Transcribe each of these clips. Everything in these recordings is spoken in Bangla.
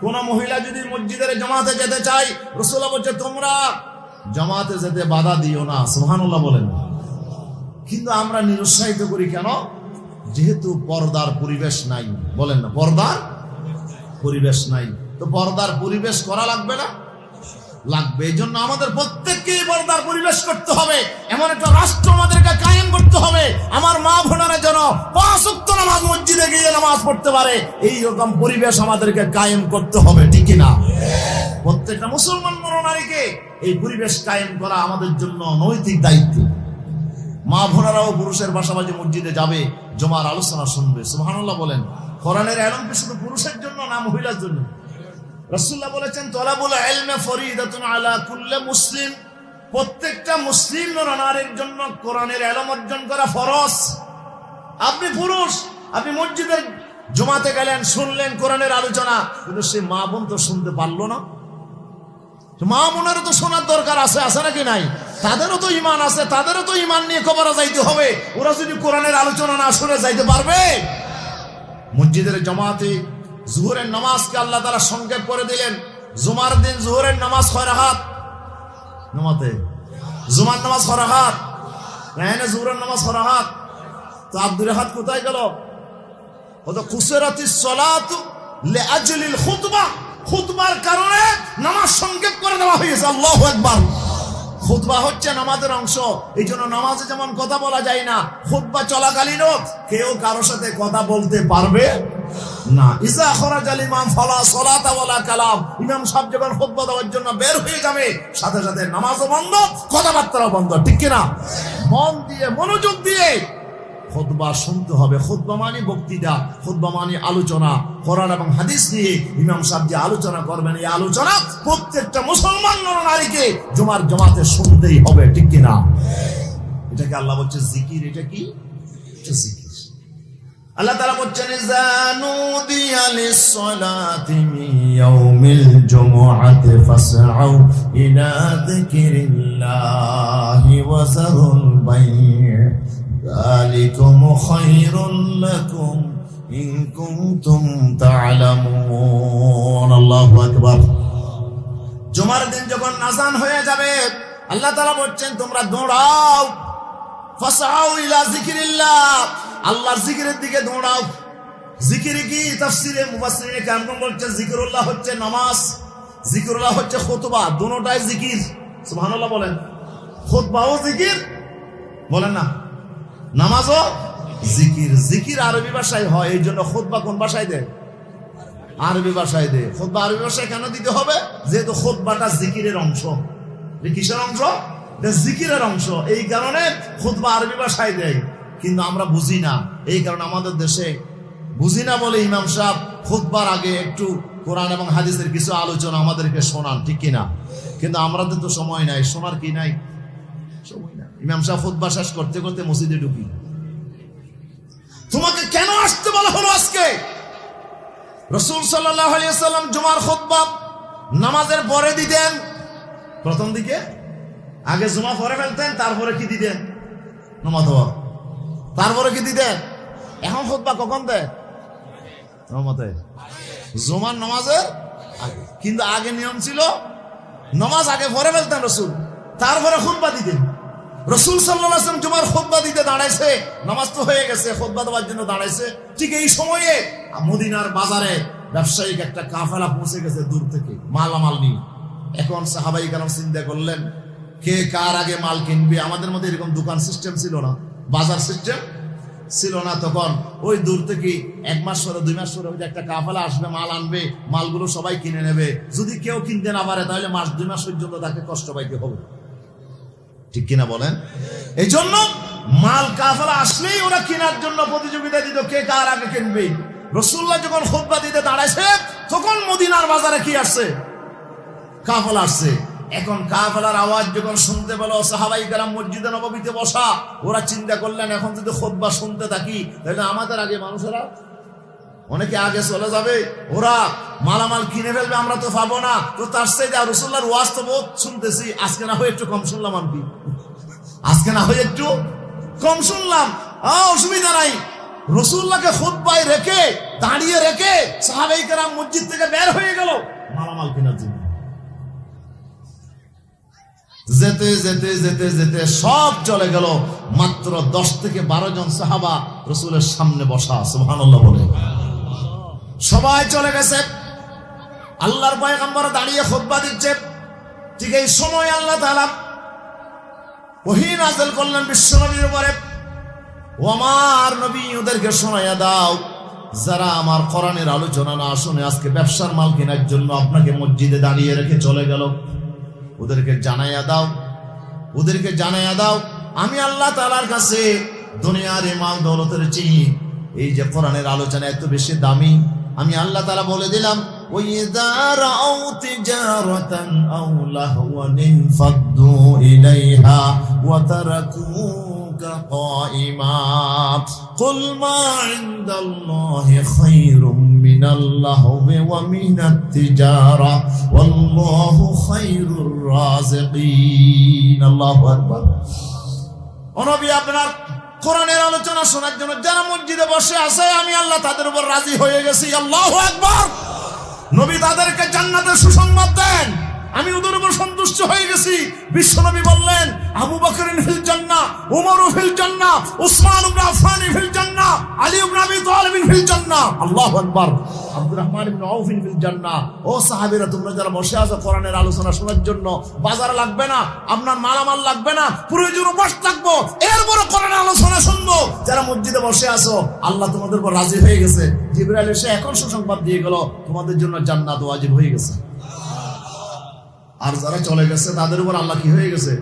কোন মহিলা যদি মসজিদের জামাতে যেতে চায়, রাসূলুল্লাহ বলেছে তোমরা জামাতে যেতে বাধা দিও না। সুবহানাল্লাহ বলেন। কিন্তু আমরা নিরুৎসাহিত করি কেন? যেহেতু পর্দার পরিবেশ নাই। বলেন না, পর্দার পরিবেশ নাই, তো পর্দার পরিবেশ করা লাগবে না? লাগবে। এই জন্য আমাদের প্রত্যেককেই পর্দার পরিবেশ করতে হবে। এমন একটা রাষ্ট্র আমাদেরকে কায়েম করতে হবে, আমার মা বোনেরা যেন 5 ওয়াক্ত নামাজ মসজিদে গিয়ে নামাজ পড়তে পারে, এই রকম পরিবেশ আমাদেরকে কায়েম করতে হবে, ঠিক কি না? প্রত্যেকটা মুসলমান নরনারীকে এই পরিবেশ কায়েম করা আমাদের জন্য নৈতিক দায়িত্ব। মা বোনেরাও পুরুষের পাশাপাশি মসজিদে যাবে, জুমার আলোচনা শুনবে। সুবহানাল্লাহ বলেন। কোরআনের ইলম কি শুধু পুরুষের জন্য না মহিলার জন্য? রাসূলুল্লাহ বলেছেন তলাবুল ইলমি ফরিদাতুন আলা কুল্লি মুসলিম, প্রত্যেকটা মুসলিম নরনারীর জন্য কোরআনের ইলম অর্জন করা ফরজ। আপনি পুরুষ, আপনি মসজিদের জুমাতে গেলেন, শুনলেন কোরআনের আলোচনা, কিন্তু সেই মা বোন তো শুনতে পারলো না। মা বোনেরও তো শোনার দরকার আছে, আছে নাকি নাই? তাদেরও তো ঈমান আছে, তাদেরও তো ঈমান নিয়ে কবরে যাইতে হবে। ওরা যদি কোরআনের আলোচনা না শুনে যাইতে পারবে? মসজিদের জামাতে জোহরের নামাজকে আল্লাহ তাআলা সংক্ষেপ করে দিলেন। জুমার দিন জোহরের নামাজ 6 রাকাত, নামাতে জুমার নামাজ 6 রাকাত, রায়না জোহরের নামাজ 6 রাকাত। তো আর 2 রাকাত কোথায় গেল? ও তো কুসরাতিস সালাতু লিআজলিল খুতবা, খুতবার কারণে নামাজ সংক্ষেপ করে দেওয়া হয়েছে। আল্লাহু আকবার। খুতবা হচ্ছে নামাজের অংশ, এই জন্য নামাজে যেমন কথা বলা যায় না, খুতবা চলাকালীনও কেউ কারোর সাথে কথা বলতে পারবে না। ইজা খরাজাল ইমাম ফালা সালাতা ওয়ালা কালাম, ইমাম সাহেব যখন খুতবা দেওয়ার জন্য বের হয়ে যাবে, সাথে সাথে নামাজও বন্ধ, কথাবার্তাও বন্ধ, ঠিক কি না? মন দিয়ে মনোযোগ দিয়ে খুতবা শুনতে হবে। খুতবা মানে বক্তৃতা, খুতবা মানে আলোচনা। কোরআন এবং হাদিস নিয়ে ইমাম সাহেব যে আলোচনা করবেন, এই আলোচনা প্রত্যেকটা মুসলমান নারীকে জুমার জামাতে শুনতেই হবে, ঠিক কি না? এটাকে আল্লাহ বলছে জিকির। এটা কি? এটা জিকির। আল্লাহ তাআলা বলছেন জানুদিয়া লিস-সালাতি মিন ইয়াউমিল জুমআতি ফাসআউ ইলা যিকিরিল্লাহি ওয়া যারুল বাই', যালিকুম খায়রুল লাকুম ইন কুনতুম তা'লামুন। আল্লাহু আকবার। জুমার দিন যখন আযান হয়ে যাবে, আল্লাহ তাআলা বলছেন তোমরা দৌড়াও, ফাসআউ ইলা যিকিরিল্লাহ, আল্লাহর জিকিরের দিকে দৌড়াও। জিকির কি? তাফসীরে মুফাসসিরিনে কেরাম বলছেন জিকিরুল্লাহ হচ্ছে নামাজ, জিকিরুল্লাহ হচ্ছে খুতবা, দুটোটাই জিকির। সুবহানাল্লাহ বলেন। খুতবাও জিকির, বলেন না, নামাজও জিকির। জিকির আরবি ভাষায় হয়, এই জন্য খুতবা কোন ভাষায় দেয়? আরবি ভাষায় দেয়। খুতবা আরবি ভাষায় কেন দিতে হবে? যেহেতু খুতবাটা জিকিরের অংশ। কিসের অংশ? জিকিরের অংশ, এই কারণে খুতবা আরবি ভাষায় দেয়। কিন্তু আমরা বুঝি না, এই কারণে আমাদের দেশে বুঝি না বলে ইমাম সাহেব খুতবার আগে একটু কোরআন এবং হাদিসের কিছু আলোচনা আমাদেরকে শোনান, ঠিক কিনা? কিন্তু আমাদের তো সময় নাই, শোনার কি নাই? সময় নাই। ইমাম সাহেব খুতবা শেষ করতে করতে মসজিদে ঢুকি। তোমাকে কেন আসতে বলা হলো আজকে? রাসূল সাল্লাল্লাহু আলাইহি ওয়াসাল্লাম জুমার খুতবা নামাজের পরে দিতেন। প্রথম দিকে আগে জুমা পড়ে ফেলতেন, তারপরে কি দিতেন? নামাজ পড়া, তারপরে কি দিতেন? এখন খুতবা কখন দেয়? জুমার নামাজের আগে। কিন্তু আগে নিয়ম ছিল নামাজ আগে পড়ে ফেলতেন রাসূল, তারপরে খুতবা দিতেন। রাসূল সাল্লাল্লাহু আলাইহি ওয়াসাল্লাম জুমার খুতবা দিতে দাঁড়াইছে, নামাজ তো হয়ে গেছে, খুতবা দেওয়ার জন্য দাঁড়াইছে। ঠিক এই সময়ে মদিনার বাজারে ব্যবসায়িক একটা কাফেলা পৌঁছে গেছে দূর থেকে মালামাল নিয়ে। এখন সাহাবায়ে কেরাম চিন্তা করলেন কে কার আগে মাল কিনবে। আমাদের মধ্যে এরকম দোকান সিস্টেম ছিল না, বাজার সিস্টেম ছিল না। তখন ওই দূর থেকে 1 মাস পরে 2 মাস পরে ওই যে একটা কাফেলা আসবে, মাল আনবে, মালগুলো সবাই কিনে নেবে। যদি কেউ কিনতে না পারে তাহলে মাস 2 মাস পর্যন্ত তাকে কষ্ট পাইতে হবে, ঠিক কিনা বলেন? এই জন্য মাল কাফেলা আসলেই ওরা কেনার জন্য প্রতিযোগিতা দিত, কে কার আগে কিনবে। রাসূলুল্লাহ যখন খুতবা দিতে দাঁড়াইছে, তখন মদিনার বাজারে কি আসছে? কাফেলা আসছে। এখন কাফেলার আওয়াজ যখন শুনতে পেল সাহাবায়ে কেরাম মসজিদে নববীতে বসা, ওরা চিন্তা করলেন এখন যদি খুতবা শুনতে থাকি তাহলে আমাদের আগে মানুষেরা অনেকে আগে চলে যাবে, ওরা মালামাল কিনে ফেলবে, আমরা তো পাবো না। তো তার চাইতে রাসূলুল্লাহর ওয়াজ তো বহুত শুনতেছি, আজকে না হয় একটু কম শুনলাম। আমি আজকে না হয় একটু কম শুনলাম, অসুবিধা নাই। রাসূলুল্লাহকে খুতবায় রেখে দাঁড়িয়ে রেখে সাহাবায়ে কেরাম মসজিদ থেকে বের হয়ে গেল মালামাল কেনার জন্য। যেতে যেতে যেতে যেতে সব চলে গেল, মাত্র 10 থেকে 12 জন সাহাবা রাসূলের সামনে বসা। সুবহানাল্লাহ বলে সবাই চলে গেছে। আল্লাহর পয়গম্বর দাঁড়িয়ে খুতবা দিচ্ছে। ঠিক এই সময় আল্লাহ তাআলা ওহী নাযিল করলেন বিশ্বনবীর উপরে, ও আমার নবী, ওদেরকে শোনায়া দাও যারা আমার কোরআনের আলোচনা না শুনে আজকে ব্যবসার মাল কেনার জন্য আপনাকে মসজিদে দাঁড়িয়ে রেখে চলে গেল, ওদেরকে জানাইয়া দাও, ওদেরকে জানাইয়া দাও আমি আল্লাহ তাআলার কাছে দুনিয়ার এই মাল দৌলতের চেয়ে এই যে কোরআনের আলোচনা এত বেশি দামি। আমি আল্লাহ তাআলা বলে দিলাম, وَإِذَا رَأَوْا تِجَارَةً أَوْ لَهْوًا انفَضُّوا إِلَيْهَا وَتَرَكُوكَ قَائِمًا قُلْ مَا عِندَ اللَّهِ خَيْرٌ مِّنَ اللَّهْوِ وَمِنَ التِّجَارَةِ وَاللَّهُ خَيْرُ الرَّازِقِينَ। আল্লাহু আকবার। ও নবী, আপনার কোরআনের আলোচনা শোনার জন্য যারা মসজিদে বসে আছে আমি আল্লাহ তাদের উপর রাজি হয়ে গেছি। আল্লাহু আকবার। নবী তাদেরকে জান্নাতের সুসংবাদ দেন, আমি ওদের উপর সন্তুষ্ট হয়ে গেছি। বিশ্বনবী বললেন, আবু বকর ফিল জান্নাহ, উমর ফিল জান্নাহ, উসমান ইবনে আফফান ফিল জান্নাহ, আলী ইবনে আবি তালিব ফিল জান্নাহ। আল্লাহু আকবার। আব্দুর রহমান ইবনে আউফ ফিল জান্নাহ। ও সাহাবীরা, তোমরা যারা বসে আছো কোরআনের আলোচনা শোনার জন্য, বাজার লাগবে না, আপনার মালামাল লাগবে না, প্রয়োজন বসে থাকবো, এরপরে কোরআনের আলোচনা শুনবো। যারা মসজিদে বসে আছো আল্লাহ তোমাদের উপর রাজি হয়ে গেছে। জিবরাইল এসে এখন সুসংবাদ দিয়ে গেল, তোমাদের জন্য জান্নাত ওয়াজিব হয়ে গেছে। আর যারা চলে গেছে তাদের উপর আল্লাহ কি হয়ে গেছে?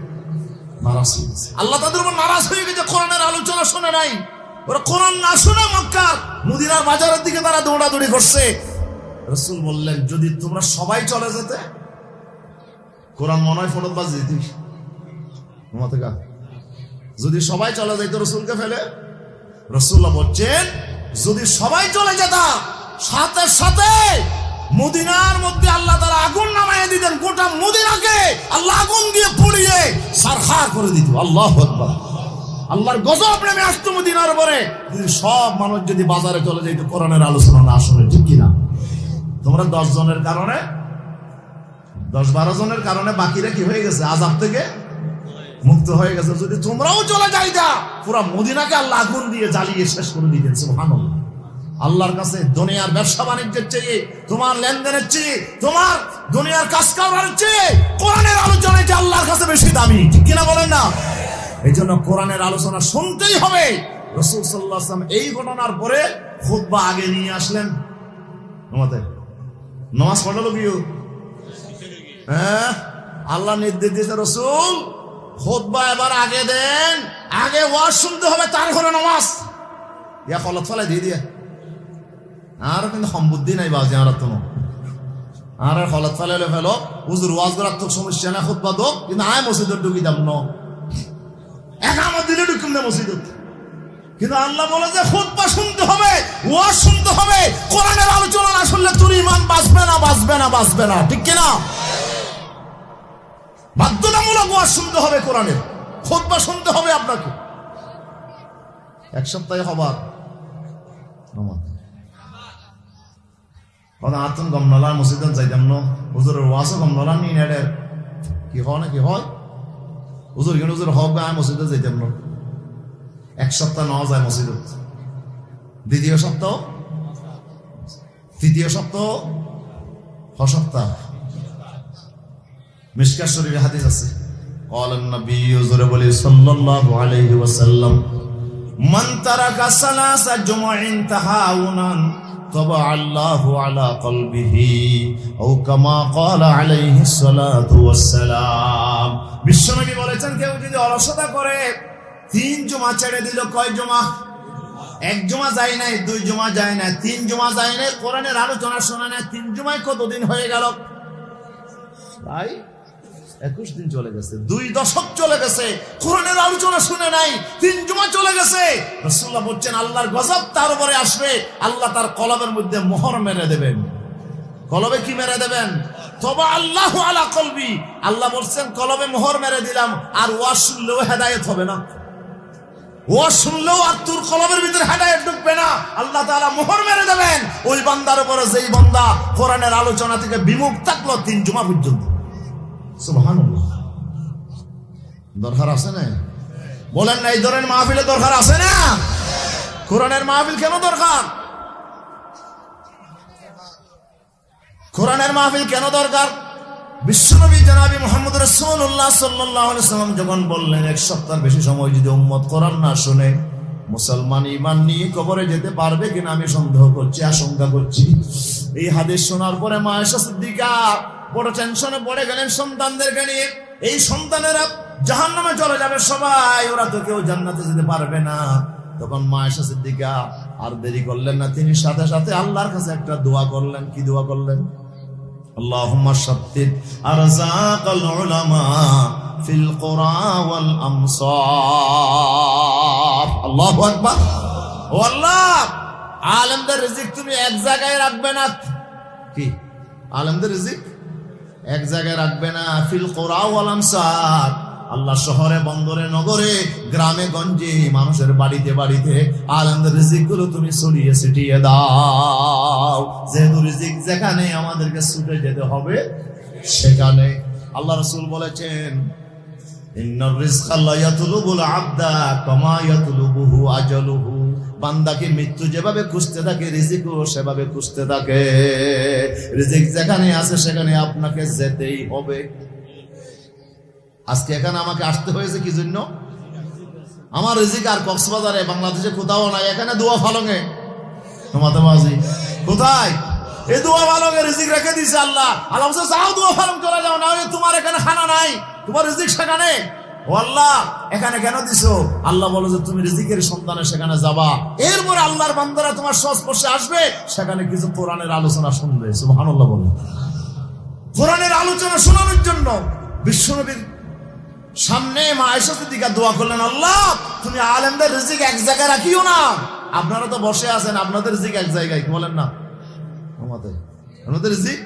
নারাজ হয়ে গেছে। আল্লাহ তাদের উপর নারাজ হয়ে গেছে, কোরআনের আলোচনা শুনে নাই। ওরা কোরআন না শুনে মক্কার মদিনার বাজারের দিকে তারা দৌড়াদৌড়ি করছে। রাসূল বললেন, যদি তোমরা সবাই চলে যেতে, কোরআন মনে হয় ফরত বাজ দিতি, যদি সবাই চলে যাইতো রাসূলকে ফেলে। রাসূলুল্লাহ বলছেন, যদি সবাই চলে যেতাম সাথে সাথে মদিনার মধ্যে আল্লাহ তাআলা আগুন নামাইয়া দিতেন, গোটা মদিনাকে আল্লাহ আগুন দিয়ে পুড়িয়ে সারখার করে দিত। আল্লাহু আকবার। আল্লাহর গজব নেমে আসতো মদিনার উপরে যদি সব মানুষ যদি বাজারে চলে যাইতো কোরআনের আলোচনা না শুনে। ঠিক কিনা? তোমরা 10 জনের কারণে, 10-12 জনের কারণে বাকিরা কি হয়ে গেছে? আযাব থেকে মুক্ত হয়ে গেছে। যদি তোমরাও চলে যাইতা পুরো মদিনাকে আল্লাহ আগুন দিয়ে জ্বালিয়ে শেষ করে দিতেন। সুবহানাল্লাহ। আল্লাহর কাছে দুনিয়ার ব্যবসা বাণিজ্যের চেয়ে, তোমার লেনদেনের চেয়ে, তোমার দুনিয়ার কাজ কারবারের চেয়ে কোরআনের আলোচনা যে আল্লাহর কাছে বেশি দামি। ঠিক কিনা বলেন না? এই জন্য কোরআনের আলোচনা শুনতেই হবে। রাসূল সাল্লাল্লাহু আলাইহি ওয়াসাল্লাম এই ঘটনার পরে খুতবা আগে নিয়ে আসলেন। নামাজ পড়লো কি? হ্যাঁ, আল্লাহ নির্দেশ দিয়েছে, রাসূল খুতবা এবার আগে দেন, আগে ওয়াজ শুনতে হবে, তারপরে নামাজ। ইয়া কলত ফলে দিয়ে দিয়ে আর কিন্তু সম্বুদ্ধি নাই বাজে আর তোমার আর হলত ফেলে ফেলো হুজুর ওয়াজ করার তো সমস্যা না, খুতবা দো, কিন্তু আয় মসজিদে ঢুকি দাম ন একামত দিলে ঢুকুম না মসজিদে। কিন্তু আল্লাহ বলে যে খুতবা শুনতে হবে, ওয়াজ শুনতে হবে। কোরআনের আলোচনা না শুনলে তোর ঈমান বাঁচবে না, বাঁচবে না, বাঁচবে না। ঠিক কিনা? বাধ্যতামূলক ওয়াজ শুনতে হবে, কোরআনের খুতবা শুনতে হবে আপনাকে। এক সপ্তাহে হবার আতন গম নলা মসজিদে যাইতাম ন, হুজুরের ওয়াজও গম নলা নি নেড়ে কি হয় না কি হয় হুজুর, কিন্তু হুজুর হক আমি মসজিদে যাইতাম ন। এক সপ্তাহ নেওয়া যায় মসজিদত, দ্বিতীয় সপ্তাহ, তৃতীয় সপ্তাহ, সপ্তাহ। মিশকাত শরীফে হাদিস আছে, ক্বালান নবী হুজুরে বলে সাল্লাল্লাহু আলাইহি ওয়াসাল্লাম, মান তারাকা সালাসা জুমআইন তাহাউনান তবা আল্লাহু আলা কলবিহি ও কামা ক্বালা আলাইহিস সালাতু ওয়াস সালাম। বিশ্বনবী বলেছেন, কেউ যদি অলসতা করে 3 জুমা ছেড়ে দিল, কয় জুমা? 1 জুমা যায় নাই, 2 জুমা যায় না, 3 জুমা যায় নাই, কোরআনের আলোচনা শোনা নাই, 3 জুমায় কতদিন হয়ে গেল ভাই? 21 দিন চলে গেছে, 2 দশক চলে গেছে, কোরআনের আলোচনা শুনে নাই, 3 জুমা চলে গেছে। রাসূলুল্লাহ বলছেন, আল্লাহর গজব তার উপরে আসবে, আল্লাহ তার কলবের মধ্যে মোহর মেরে দেবেন। কলবে কি মেরে দেবেন? তবা আল্লাহু আলা কলবি। আল্লাহ বলছেন কলবে মোহর মেরে দিলাম, আর ওয়াজ শুনলেও হেদায়েত হবে না। ও শুনলেও আর তোর কলবের ভিতরে হেদায়েত ঢুকবে না, আল্লাহ তাআলা মোহর মেরে দেবেন ওই বান্দার উপরে যেই বান্দা কোরআনের আলোচনা থেকে বিমুখ থাকলো 3 জুমা পর্যন্ত। সুবহানাল্লাহ। দরকার আছে না? বলেন না এই ধরনের মাহফিলে দরকার আছে না? কোরআনের মাহফিল কেন দরকার? কোরআনের মাহফিল কেন দরকার? বিশ্বনবী জনাবি মুহাম্মদ রাসূলুল্লাহ সাল্লাল্লাহু আলাইহি ওয়াসাল্লাম যখন বললেন 1 সপ্তাহের বেশি সময় যদি উম্মত কোরআন না শুনে মুসলমান ঈমান নিয়ে কবরে যেতে পারবে কিনা আমি সন্দেহ করছি, আশঙ্কা করছি। এই হাদিস শোনার পরে মা আয়েশা সিদ্দিকা বড় টেনশনে পড়ে গেলেন সন্তানদেরকে নিয়ে। এই সন্তানেরা জাহান্নামে চলে যাবে সবাই, ওরা তো কেউ জান্নাতে যেতে পারবে না। তখন মা আয়েশা সিদ্দিকা আর দেরি করলেন না, তিনি সাথে সাথে আল্লাহর কাছে একটা দোয়া করলেন। কি দোয়া করলেন? আল্লাহুম্মা শাত্তিত আরযাকাল উলামা ফিল কুরা ওয়াল আমসার। আল্লাহু আকবার। ও আল্লাহ, আলেমদের রিজিক তুমি এক জায়গায় রাখবে না। কি? আলেমদের রিজিক এক জায়গায় রাখবে না। ফিল কুরা ওয়াল আমসার, আল্লাহ শহরে বন্দরে নগরে গ্রামে গঞ্জে মানুষের বাড়িতে বাড়িতে আলেমদের রিজিকগুলো তুমি ছড়িয়ে ছিটিয়ে দাও। যেহেতু রিজিক যেখানে আমাদেরকে ছুটে যেতে হবে সেখানে। আল্লাহ রাসূল বলেছেন ইন্নার রিজকা লা ইয়াতলুবুল আবদা কামা ইয়াতলুবুহু আজালুহু। বান্দাকে মৃত্যু যেভাবে খুঁজতে থাকে রিজিকও সেভাবে খুঁজতে থাকে। রিজিক যেখানে আছে সেখানে আপনাকে যেতেই হবে। আজকে এখানে আমাকে আসতে হয়েছে কি জন্য? আমার রিজিক আর কক্সবাজারে বাংলাদেশে কোথাও নাই, এখানে দোয়া ফালঙে তোমাদের কোথায় এই দোয়া ফালঙে রিজিক রেখে দিয়েছে আল্লাহ। আল্লাহ বলছে যাও দোয়া ফালং চলে যাও, না তোমার এখানে খানা নাই, তোমার রিজিক সেখানে। ও আল্লাহ এখানে কেন দিছো? আল্লাহ বলে যে তুমি রিজিকের সন্ধানে সেখানে যাবা, এরপরে আল্লাহর বান্দারা তোমার সংস্পর্শে আসবে, সেখানে কিছু কোরআনের আলোচনা শুনবে। সুবহানাল্লাহ বলে। কোরআনের আলোচনা শোনানোর জন্য বিশ্বনবীর সামনে মা আয়েশা সিদ্দিকা দোয়া করলেন, আল্লাহ তুমি আলেমদের রিজিক এক জায়গায় রাখিও না। আপনারা তো বসে আছেন, আপনাদের রিজিক এক জায়গায়, কি বলেন না? আমাদের রিজিক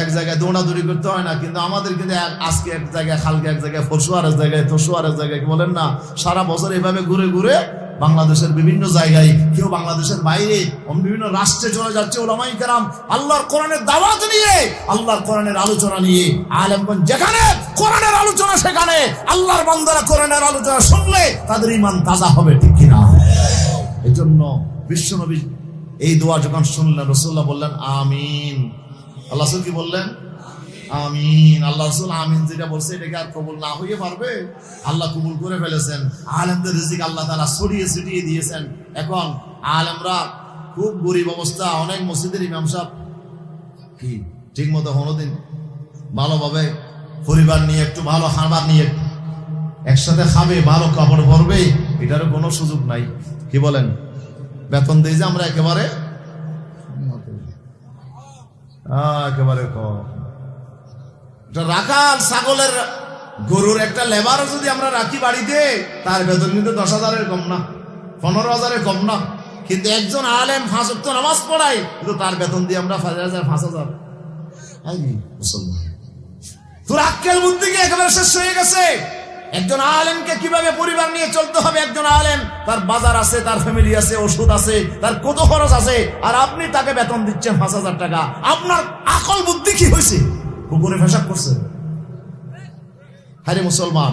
এক জায়গায়, দৌড়াদৌড়ি করতে হয় না। কিন্তু আমাদের কিন্তু আজকে এক জায়গায়, কালকে এক জায়গায়, পরশু আর এক জায়গায়, তরশু আর এক জায়গায়, কি বলেন না? সারা বছর এভাবে ঘুরে ঘুরে বাংলাদেশের বিভিন্ন জায়গায়, কেউ বাংলাদেশের বাইরে বিভিন্ন রাষ্ট্রে চলে যাচ্ছে ওলামায়ে কেরাম আল্লাহর কোরআনের দাওয়াত নিয়ে, আল্লাহর কোরআনের আলোচনা নিয়ে। আলেমগঞ্জ যেখানে কোরআনের আলোচনা সেখানে আল্লাহর বান্দারা কোরআনের আলোচনা শুনলে তাদের ঈমান তাজা হবে, ঠিক কিনা? এই জন্য বিশ্বনবী এই দোয়া যখন শুনলেন রাসূলুল্লাহ বললেন আমিন। আল্লাহ রাসূল কি বললেন? আমিন। আল্লাহ রাসূল আমিন যেটা বলছে এটাকে আর কবুল না হয়ে পারবে? আল্লাহ কবুল করে ফেলেছেন। আলেমদের রিজিক আল্লাহ তাআলা ছড়িয়ে ছিটিয়ে দিয়েছেন। এখন আলেমরা খুব গরিব অবস্থা, অনেক মসজিদের ইমাম সাহেব কি ঠিক মতো কোনোদিন ভালোভাবে পরিবার নিয়ে একটু ভালো খাবার নিয়ে একসাথে খাবে, ভালো কাপড় পরবে, এটারও কোনো সুযোগ নাই। কি বলেন? বেতন দিই যে আমরা একেবারে একেবারে কম। রাখাল ছাগলের গরুর একটা লেবার যদি আমরা রাখি বাড়িতে, তার বেতন কিন্তু 10,000-এর কম না, 15,000-এর কম না। কিন্তু একজন আলেম 5 ওয়াক্ত নামাজ পড়ায়, কিন্তু তার বেতন দিয়ে আমরা 5,000 5,000। মুসলমান তোর আক্কেল বুদ্ধি কি একেবারে শেষ হয়ে গেছে? একজন আলেমকে কিভাবে পরিবার নিয়ে চলতে হবে? একজন আলেম তার বাজার আছে, তার ফ্যামিলি আছে, ওষুধ আছে, তার কত খরচ আছে, আর আপনি তাকে বেতন দিচ্ছেন 5,000 টাকা। আপনার আকল বুদ্ধি কি হয়েছে? কুকুরে পেশাব করছে। আরে মুসলমান,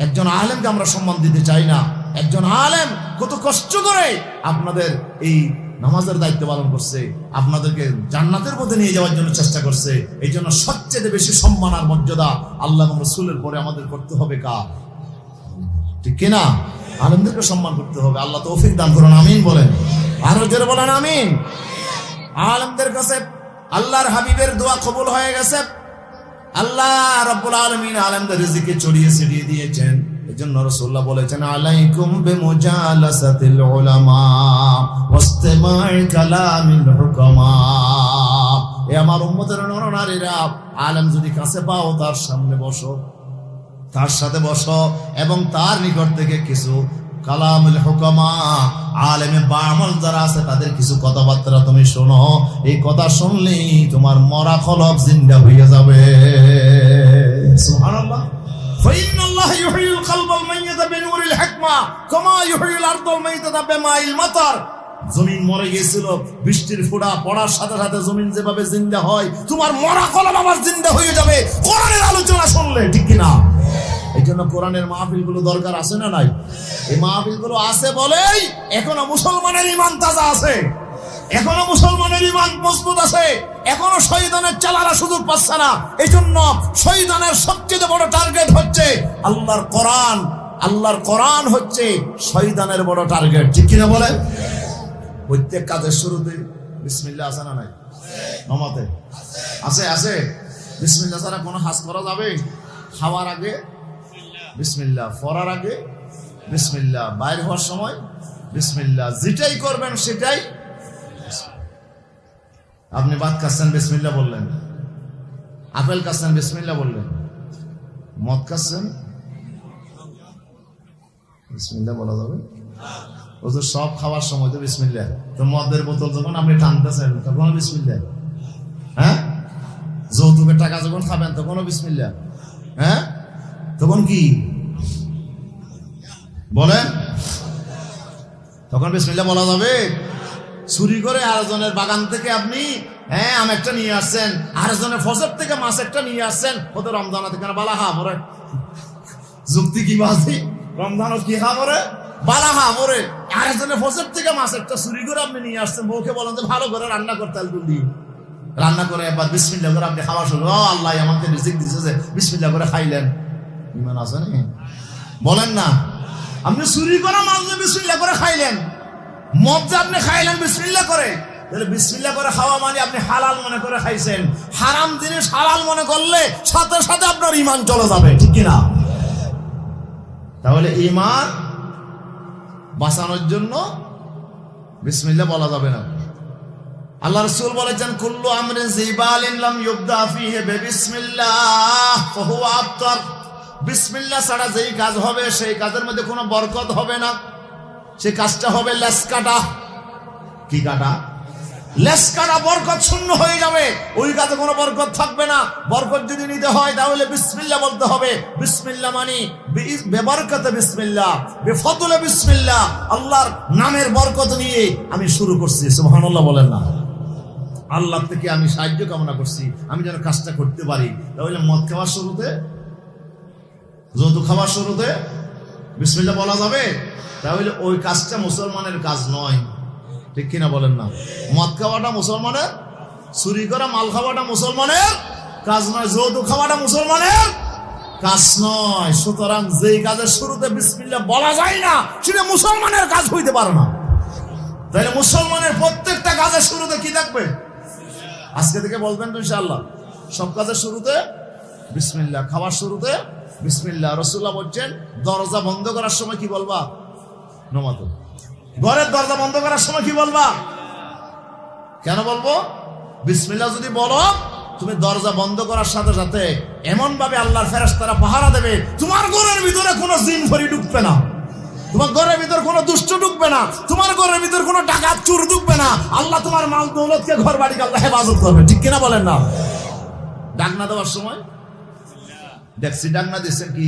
একজন আলেমকে আমরা সম্মান দিতে চাই না। একজন আলেম কত কষ্ট করে আপনাদের এই নামাজের দায়িত্ব পালন করছে, আপনাদেরকে জান্নাতের পথে নিয়ে যাওয়ার জন্য চেষ্টা করছে। এই জন্য সবচেয়ে বেশি সম্মান আর মর্যাদা আল্লাহ এবং রাসূলের পরে আমাদের করতে হবে কার? ঠিক কিনা? আলেমদেরকে সম্মান করতে হবে। আল্লাহ তৌফিক দান করুন, আমিন বলেন। আরো জোরে বলেন আমিন। আলেমদের কাছে আল্লাহর হাবিবের দোয়া কবুল হয়ে গেছে। আল্লাহ রাব্বুল আলামিন আলেমদের রিজিকে ছড়িয়ে ছিটিয়ে দিয়েছেন। এজন্য রাসূলুল্লাহ বলেছেন আলাইকুম বিমুজালাসাতিল উলামা ওয়াসতিমা'i কালামিল হুকামা। এ আমার উম্মতের নরনারীরা, আলেম যদি কাছে পাও তার সামনে বসো, তার সাথে বসো এবং তার নিকট থেকে কিছু কালামুল হুকামা, আলেমে বামল যারা আছে তাদের কিছু কথাবার্তা তুমি শোনো। এই কথা শুনলেই তোমার মরা কলব জিন্দা হয়ে যাবে। সুবহানাল্লাহ। ফাইনাল্লাহ ইউহিল কলবাল মাইয়াতা বিনুরিল হিকমা কামা ইউহিল আরদাল মাইয়াতা বিমাইল মাতার। জমিন মরে গিয়েছিল, বৃষ্টির ফোঁটা পড়ার সাথে সাথে জমিন যেভাবে জিন্দা হয়, তোমার মরা কলম আবার জিন্দা হয়ে যাবে কোরআনের আলোচনা শুনলে, ঠিক কিনা? এই জন্য কোরআনের মাহফিলগুলো দরকার আছে না নাই? এই মাহফিলগুলো আছে বলেই এখনো মুসলমানের ঈমান তাজা আছে, এখনো মুসলমানের ঈমান মজবুত আছে, এখনো শয়তানের চালারা সুযোগ পাচ্ছে না। এই জন্য শয়তানের সবচেয়ে বড় টার্গেট হচ্ছে আল্লাহর কোরআন। আল্লাহর কোরআন হচ্ছে শয়তানের বড় টার্গেট, ঠিক কিনা বলেন? প্রত্যেক কাজের শুরুতে বিসমিল্লাহ আছে না নাই? নামাতে আছে, আছে। বিসমিল্লাহ ছাড়া কোনো হাজ করা যাবে? খাওয়ার আগে বিসমিল্লাহ, ফরার আগে বিসমিল্লাহ, বাইরে হওয়ার সময় বিসমিল্লাহ, যেটাই করবেন সেটাই। আপনি ভাত খাচ্ছেন বিসমিল্লাহ বললেন, আপেল খাচ্ছেন বিসমিল্লাহ বললেন, মদ খাচ্ছেন বিসমিল্লাহ বলা যাবে? ওদের সব খাওয়ার সময় তো বিসমিল্লাহ। তো মদের বোতল যখন আপনি টানতেছেন তখন বিসমিল্লাহ, হ্যাঁ? যৌতুকের টাকা যখন খাবেন তখনও বিসমিল্লাহ, হ্যাঁ? তখন কি বলেন? তখন বিসমিল্লাহ বলা যাবে? চুরি করে আরেকজনের বাগান থেকে আপনি আম একটা নিয়ে আসছেন, আরেকজনের ফসল থেকে মাছ একটা নিয়ে আসছেন, ওদের রমজান থেকে বালা হা মরে, যুক্তি কি বাজি? রমজান কি হা মরে? বালা হা মরে। আরেকজনের ফসল থেকে মাছ একটা চুরি করে আপনি নিয়ে আসছেন, বউকে বলেন যে ভালো করে রান্না করতে, আলগুল দিয়ে রান্না করে এবার বিসমিল্লাহ করে আপনি খাওয়া শুরু, ও আল্লাহ আমাকে রিজিক দিয়েছে যে বিসমিল্লাহ করে খাইলেন। ইমান আছে না? বলেন না? আপনি চুরি করা মাছ বিসমিল্লাহ করে খাইলেন, মদ যে আপনি খাইলেন বিসমিল্লাহ করে, তাহলে বিসমিল্লাহ করে খাওয়া মানে আপনি হালাল মনে করে খাইছেন। হারাম জিনিস হালাল মনে করলে সাথে সাথে আপনার ঈমান চলে যাবে, ঠিক কিনা? তাহলে ঈমান বাঁচানোর জন্য বিসমিল্লাহ বলা যাবে না। আল্লাহ রাসূল বলেছেন কুল্লু আমরিন জিবালিন লাম ইউবদা ফিহি বিসমিল্লাহ ফাহুয়া আবতার। বিসমিল্লাহ ছাড়া যেই কাজ হবে সেই কাজের মধ্যে কোনো বরকত হবে না, সেই কাজটা হবে লেস কাটা। কি কাটা? লেস কাটা, বরকত শূন্য হয়ে যাবে, ওই কাজে কোনো বরকত থাকবে না। বরকত যদি নিতে হয় তাহলে বিসমিল্লাহ বলতে হবে। বিসমিল্লাহ মানে বেবরকতে বিসমিল্লাহ, বেফদলে বিসমিল্লাহ, আল্লাহর নামের বরকত নিয়ে আমি শুরু করছি। সুবহানাল্লাহ বলেন না? আল্লাহ থেকে আমি সাহায্য কামনা করছি, আমি যেন কাজটা করতে পারি। তাহলে মদ খাওয়ার শুরুতে, যৌতুক খাওয়ার শুরুতে বিসমিল্লাহ বলা যাবে? তাহলে ওই কাজটা মুসলমানের কাজ নয়, ঠিক কিনা বলেন না? মদ খাওয়াটা মুসলমানের, চুরি করা মাল খাওয়াটা মুসলমানের কাজ নয়, যৌতুক খাওয়াটা মুসলমানের কাজ নয়। সুতরাং যেই কাজের শুরুতে বিসমিল্লাহ বলা যায় না সেটা মুসলমানের কাজ হইতে পারে না। তাহলে মুসলমানের প্রত্যেকটা কাজের শুরুতে কি থাকবে? আজকে থেকে বলবেন তো ইনশাআল্লাহ, সব কাজের শুরুতে বিসমিল্লাহ, খাওয়ার শুরুতে বিসমিল্লাহ। রাসূলুল্লাহ বলছেন দরজা বন্ধ করার সময় কি বলবা? নমাতো। ঘরের দরজা বন্ধ করার সময় কি বলবা? কেন বলবো? বিসমিল্লাহ যদি বলো, তুমি দরজা বন্ধ করার সাথে সাথে এমন ভাবে আল্লাহর ফেরেশতারা পাহারা দেবে, তোমার ঘরের ভিতরে কোনো জিন ভরি ঢুকবে না, তোমার ঘরের ভিতর কোনো দুষ্ট ঢুকবে না, তোমার ঘরের ভিতর কোনো ডাকাত চোর ঢুকবে না। আল্লাহ তোমার মাল দৌলতকে, ঘর বাড়িকে আল্লাহ হেফাজত করবে, ঠিক কিনা বলেন না? ডাকনা দেওয়ার সময় দেখছি ডাকনা দিচ্ছেন কি?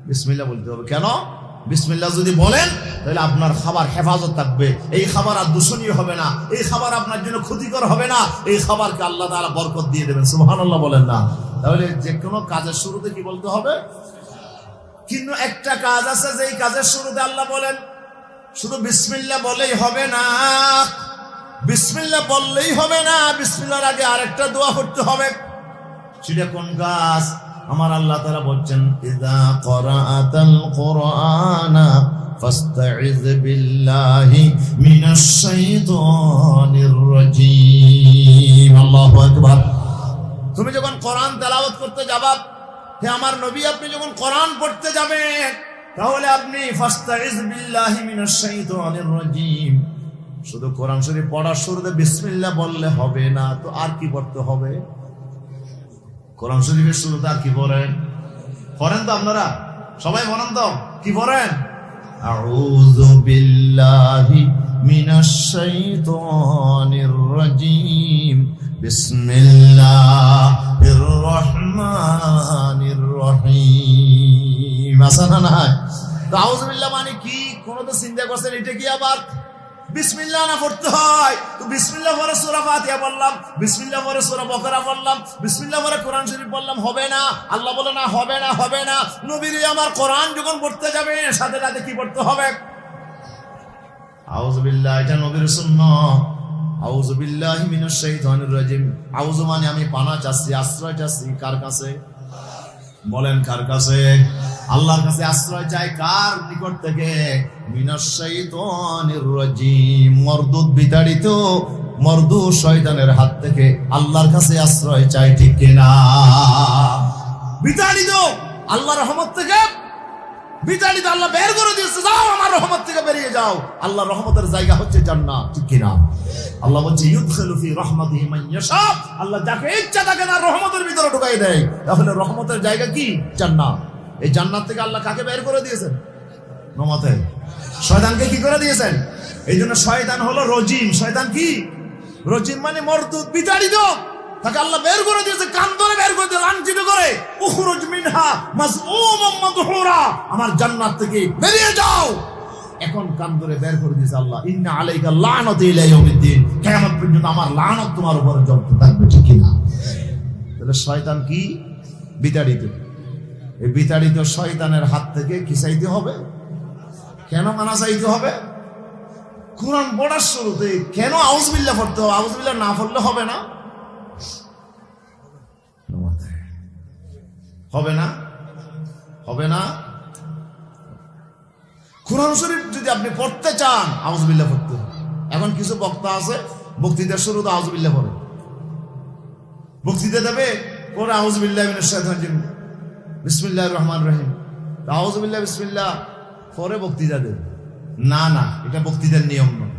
বিসমিল্লাহ বলতে হবে। কেন? বিসমিল্লাহ যদি বলেন তাহলে আপনার খাবার হেফাজত থাকবে, এই খাবার আর দূষণীয় হবে না, এই খাবার আপনার জন্য ক্ষতিকর হবে না, এই খাবারকে আল্লাহ তাআলা বরকত দিয়ে দেবেন। সুবহানাল্লাহ বলেন না? তাহলে যে কোনো কাজের শুরুতে কি বলতে হবে? কিন্তু একটা কাজ আছে যেই কাজের শুরুতে আল্লাহ বলেন শুধু বিসমিল্লাহ বলেই হবে না, বিসমিল্লাহ বললেই হবে না, বিসমিল্লাহর আগে আরেকটা দোয়া করতে হবে। সেটা কোন কাজ? আমার আল্লাহ তাআলা বলছেন ইযা ক্বরাআতাল কুরআনা ফাস্তাইয বিল্লাহি মিনাশ শাইতানির রাজীম। আল্লাহু আকবার। তুমি যখন কোরআন তেলাওয়াত করতে যাবা, হে আমার নবী, আপনি যখন কোরআন পড়তে যাবেন তাহলে আপনি ফাস্তাইয বিল্লাহি মিনাশ শাইতানির রাজীম, শুধু কোরআন শরীফ পড়ার শুরুতে বিসমিল্লাহ বললে হবে না, তো আর কি পড়তে হবে? কোরআন শরীফের শুরুতে আর কি পড়েন? পড়েন তো আপনারা সবাই, বলেন তো কি পড়েন? আউযু বিল্লাহি মিনাশ শাইতানির রাজীম, বিসমিল্লাহির রহমানির রহিম। আছে না নাই? তো আউযুবিল্লাহ মানে কি কোন তো চিন্তা করছেন এটা কি আবার বিসমিল্লাহ না পড়তে হয়? তো বিসমিল্লাহ পরে সূরা ফাতিহা পড়লাম, বিসমিল্লাহ পরে সূরা বাকারা পড়লাম, বিসমিল্লাহ পরে কোরআন শরীফ পড়লাম, হবে না? আল্লাহ বলে না, হবে না, হবে না। নবীজি আমার কোরআন যখন পড়তে যাবে সাথে সাথে কি পড়তে হবে? আউযুবিল্লাহ, এটা নবীর সুন্নাত। আউযু বিল্লাহি মিনাশ শাইতানির রাজিম। আউযু মানে আমি পানা চাচ্ছি, আশ্রয় চাচ্ছি। কার কাছে? বলেন কার কাছে? আল্লাহর কাছে আশ্রয় চাই। কার নিকট থেকে? মিনাশ শাইতানির রাজিম, মরদুদ বিতাড়িত মরদু শয়তানের হাত থেকে আল্লাহর কাছে আশ্রয় চাই, ঠিক কিনা? বিতাড়িত আল্লাহর রহমত থেকে, বিতাড়িত আল্লাহ বের করে দিয়েছে, যাও আমার রহমত থেকে বেরিয়ে যাও। আল্লাহর রহমতের জায়গা হচ্ছে জান্নাত, ঠিক কিনা? আল্লাহ বলছে ইউদখিলু ফি রাহমাতিহি মান ইয়াশা, আল্লাহ যাকে ইচ্ছা তাকে তার রহমতের ভিতরে ঢুকাই দেয়। তাহলে রহমতের জায়গা কি? জান্নাত। এই জান্নাত থেকে আল্লাহ কাকে বের করে দিয়েছেন? নমতে শয়তানকে কি করে দিয়েছেন? এই জন্য শয়তান হলো রজিম। শয়তান কি? রজিম মানে মরদুদ, বিতাড়িত। তাকে আল্লাহ বের করে দিয়েছে, কান ধরে বের করে দিয়ে লাঞ্ছিত করে, উখরুজ মিনহা মাযমুমান মাদহুরা, আমার জান্নাত থেকে বেরিয়ে যাও। এখন কান ধরে বের করে দিয়েছে আল্লাহ, ইন্না আলাইকা লানাতু ইলা ইয়াউমিদ্দিন, কিয়ামত পর্যন্ত আমার লানত তোমার উপরে জ্বলতে থাকবে, ঠিক কিনা? তাহলে শয়তান কি? বিতাড়িত। এই বিতাড়িত শয়তানের হাত থেকে কি চাইতে হবে? কেন মানা চাইতে হবে? কোরআন পড়ার শুরুতে কেন আউযুবিল্লাহ পড়তে হবে? আউযুবিল্লাহ না পড়লে হবে না? হবে না? হবে না? কোরআন শরীফ যদি আপনি পড়তে চান আউযুবিল্লাহ পড়তে হবে। এখন কিছু বক্তা আছে বক্তৃতার শুরুতে আউযুবিল্লাহ পড়ে, বক্তৃতা দেবে পরে আউযুবিল্লাহি মিনাশ শাইতানির রাজিম, বিসমিল্লাহির রহমানির রহিম, আউযুবিল্লাহ বিসমিল্লাহ পরে বক্তৃতা দেবে। না না, এটা বক্তৃতার নিয়ম নয়।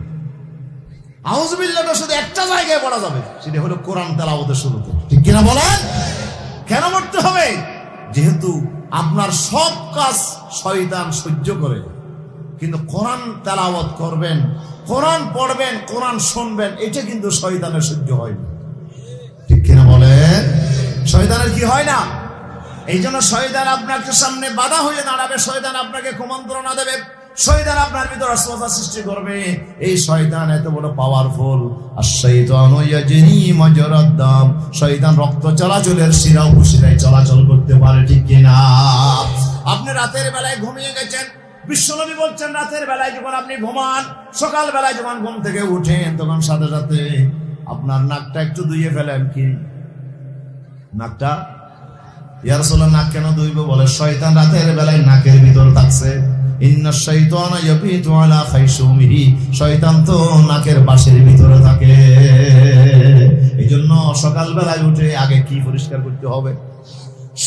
আউযুবিল্লাহটা শুধু একটা জায়গায় পড়া যাবে, সেটা হলো কোরআন তেলাওয়াতের শুরুতে, ঠিক কিনা বলেন? কেন পড়তে হবে? যেহেতু আপনার সব কাজ শয়তান সহ্য করে, কিন্তু কোরআন তেলাওয়াত করবেন, কোরআন পড়বেন, কোরআন শুনবেন, এটা কিন্তু শয়তানের সহ্য হয় না, ঠিক কিনা বলেন? শয়তানের কি হয় না? এই জন্য শয়তান আপনাকে সামনে বাধা হয়ে দাঁড়াবে, শয়তান আপনাকে কুমন্ত্রণা দেবে, শয়তান আপনার ভিতর অস্থিরতা সৃষ্টি করবে। এই শয়তান এত বড় পাওয়ারফুল। আশ-শাইতানু ইয়াজরি মাজরাদ দাম, শয়তান রক্ত চলাচলের শিরা উপশিরায় চলাচল করতে পারে, ঠিক কিনা? আপনি রাতের বেলায় ঘুমিয়ে গেছেন, বিশ্বনবী বলছেন রাতের বেলায় যখন আপনি ঘুমান, সকাল বেলায় যখন ঘুম থেকে উঠেন, তখন সাথে সাথে আপনার নাকটা একটু ধুইয়ে ফেলেন। কি নাকটা? ইয়া রাসূলুল্লাহ, নাক কেন ধুইব? বলে শয়তান রাতের বেলায় নাকের ভিতর থাকছে। ইন্নাশ শাইতানা ইয়াবিতু আলা খাইশুমিহি, শয়তান তো নাকের বাঁশের ভিতরে থাকে। এইজন্য সকাল বেলায় উঠে আগে কি পরিষ্কার করতে হবে?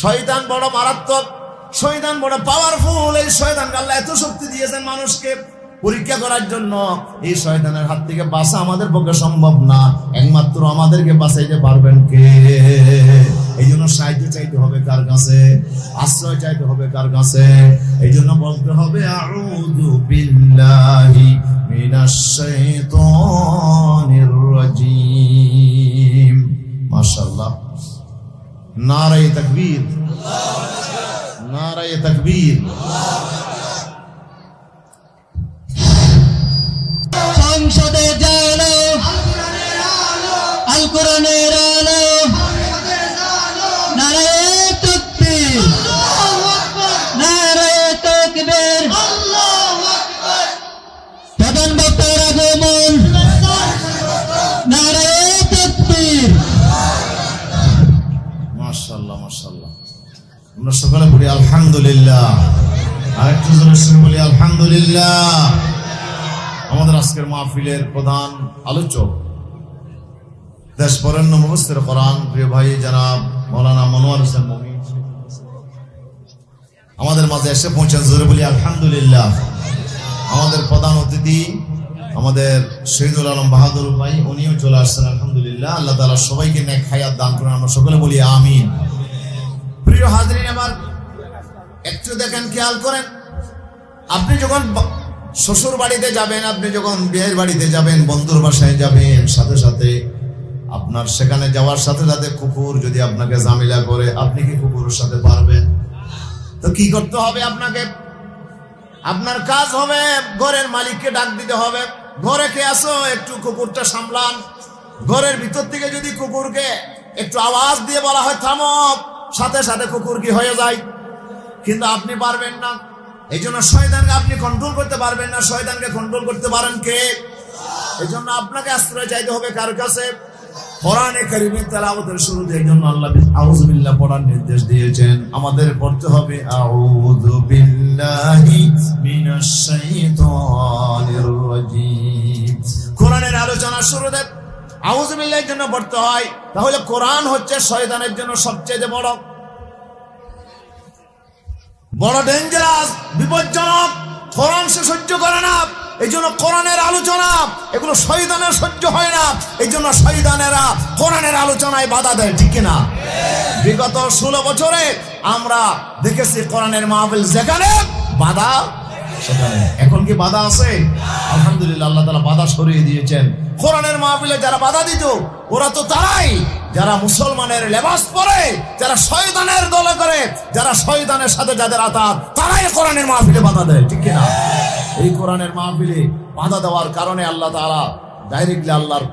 শয়তান বড় মারাত্মক, শয়তান বড় পাওয়ারফুল। এই শয়তানকে আল্লাহ এত শক্তি দিয়েছেন মানুষকে পরীক্ষা করার জন্য। এই শয়তানের হাত থেকে বাঁচা আমাদের পক্ষে সম্ভব না, একমাত্র আমাদেরকে বাঁচাইতে পারবেন কে? এই জন্য সাহায্য চাইতে হবে কার কাছে? আশ্রয় চাইতে হবে কার কাছে? এই জন্য বলতে হবে আউযু বিল্লাহি মিনাশ শাইতানির রাজিম। মাশাআল্লাহ, নারায়ে তাকবীর, নারায়ে তাকবীর। সংসদে জানো আল কোরআনের আলো, নারায়ে তাকবীর, নারায়ে তাকবীর, প্রধান বক্তার আগমন, নারায়ে তাকবীর। মাশাআল্লাহ, মাশাআল্লাহ। আমরা সকালে বলি আলহামদুলিল্লাহ, আরেকটু জোরে বলি আলহামদুলিল্লাহ। আমাদের আজকের মাহফিলের প্রধান আলোচক, দেশ বরেণ্য মুফাসসির কোরআন প্রিয় ভাই জনাব মাওলানা মনোয়ার হোসেন মুমিন আমাদের মাঝে এসে পৌঁছেন, জোরে বলি আলহামদুলিল্লাহ। আমাদের প্রধান অতিথি আমাদের শহীদুল আলম বাহাদুর ভাই, উনিও চলে আসছেন, আলহামদুলিল্লাহ। আল্লাহ তাআলা সবাইকে নেক হায়াত দান করেন, আমরা সকলে বলি আমিন। প্রিয় হাজরিন, আমার একটু দেখেন, খেয়াল করেন, আপনি যখন শ্বশুর বাড়িতে যাবেন, আপনি যখন বিয়ের বাড়িতে যাবেন, বন্ধুর বাসায় যাবেন, সাথে সাথে আপনার সেখানে যাওয়ার সাথে সাথে কুকুর যদি আপনাকে ঝামেলা করে, আপনি কি কুকুরের সাথে পারবেন? তো কি করতে হবে আপনাকে? আপনার কাজ হবে ঘরের মালিককে ডাক দিতে হবে, ঘরে কে আসো একটু কুকুরটা সামলান। ঘরের ভিতর থেকে যদি কুকুরকে একটু আওয়াজ দিয়ে বলা হয় থামো, সাথে সাথে কুকুর কি হয়ে যায়। কিন্তু আপনি পারবেন না, এই জন্য শয়তানকে আপনি কন্ট্রোল করতে পারবেন না। শয়তানকে কন্ট্রোল করতে পারেন কে? এই জন্য আপনাকে আশ্রয় চাইতে হবে কার কাছে? কোরআনে কারীমের তেলাওয়াতের শুরুতে এই জন্য আল্লাহ আউযু বিল্লাহ পড়ার নির্দেশ দিয়েছেন। আমাদের পড়তে হবে আউযু বিল্লাহি মিনাশ শাইতানির রাজীম। কোরআনের আলোচনা শুরুতে আউযু বিল্লাহির জন্য পড়তে হয়। তাহলে কোরআন হচ্ছে শয়তানের জন্য সবচেয়ে বড় ডেঞ্জারাস, বিপজ্জনক। কোরআন সে সহ্য করে না, এই জন্য কোরআনের আলোচনা এগুলো শয়তানের সহ্য হয় না, এই জন্য শয়তানেরা কোরআনের আলোচনায় বাধা দেয়, ঠিক কিনা? বিগত 16 বছরে আমরা দেখেছি কোরআনের মাহফিল যেখানে বাধা সেখানে। এখন কি বাধা আছে? আলহামদুলিল্লাহ, আল্লাহ তাআলা বাধা সরিয়ে দিয়েছেন। কোরআনের মাহফিলে যারা বাধা দিত ওরা তো তারাই যারা মুসলমানের লেবাস পরে, যারা শয়তানের দলে করে, যারা শয়তানের সাথে যাদের আতাত, তারাই কোরআনের মাহফিলে বাধা দেয়, ঠিক কিনা? এই কোরআনের মাহফিলে বাধা দেওয়ার কারণে আল্লাহ তাআলা ডাইরেক্টলি আল্লাহর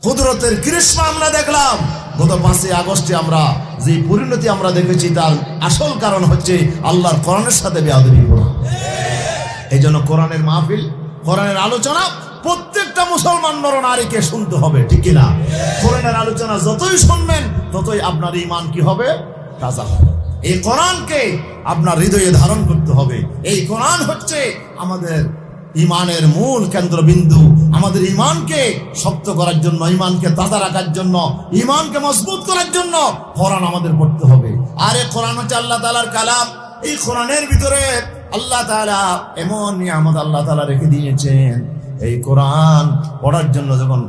কুদরতের কৃষ্ণা আমরা দেখলাম। গত 5 আগস্টে আমরা যে পরিণতি আমরা দেখেছি তার আসল কারণ হচ্ছে আল্লাহর কোরআনের সাথে বেয়াদবি করা। এই জন্য কোরআনের মাহফিল, কোরআনের আলোচনা প্রত্যেকটা মুসলমান নরনারীকে শুনতে হবে, ঠিক কিনা? কোরআনের আলোচনা যতই শুনবেন ততই আপনার ঈমান কি হবে? তাজা হবে। এই কোরআনকে আপনার হৃদয়ে ধারণ করতে হবে। এই কোরআন হচ্ছে আমাদের ঈমানের মূল কেন্দ্রবিন্দু। আমাদের ঈমানকে শক্ত করার জন্য, ঈমানকে তাজা রাখার জন্য, ঈমানকে মজবুত করার জন্য কোরআন আমাদের পড়তে হবে। আর এই কোরআন হচ্ছে আল্লাহ তাআলার কালাম। এই কোরআনের ভিতরে আল্লাহ তাআলা এমন নিয়ামত আল্লাহ তাআলা রেখে দিয়েছেন। এই কোরআন পড়ার জন্য যখন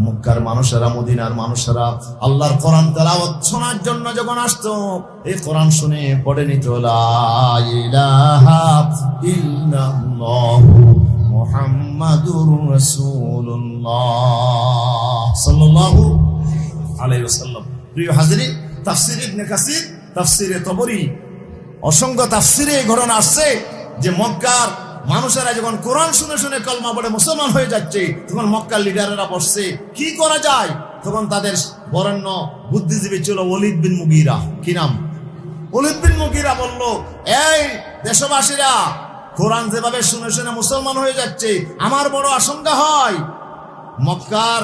মক্কার মানুষেরা, মদিনার মানুষেরা আল্লাহর কোরআন তেলাওয়াত শোনার জন্য যখন আসতো, এই কোরআন শুনে পড়ে নিত লা ইলাহা ইল্লাল্লাহু মুহাম্মাদুর রাসূলুল্লাহ সাল্লাল্লাহু আলাইহি ওয়াসাল্লাম। প্রিয় হাজিরিন, তাফসীর ইবনে কাসির, তাফসীরে তবরী, অসংখ্য তাফসীরে এই ঘটনা আসছে যে মক্কার মানুষেরা যখন কোরআন শুনে শুনে কলমা পড়ে মুসলমান হয়ে যাচ্ছে, তখন মক্কার লিডারেরা বসছে কি করা যায়। তখন তাদের বরেণ্য বুদ্ধিজীবী ছিল ওলীদ বিন মুগীরা। কি নাম? ওলীদ বিন মুগীরা বলল, এই দেশবাসীরা, কোরআন যেভাবে শুনে শুনে মুসলমান হয়ে যাচ্ছে, আমার বড় আশঙ্কা হয় মক্কার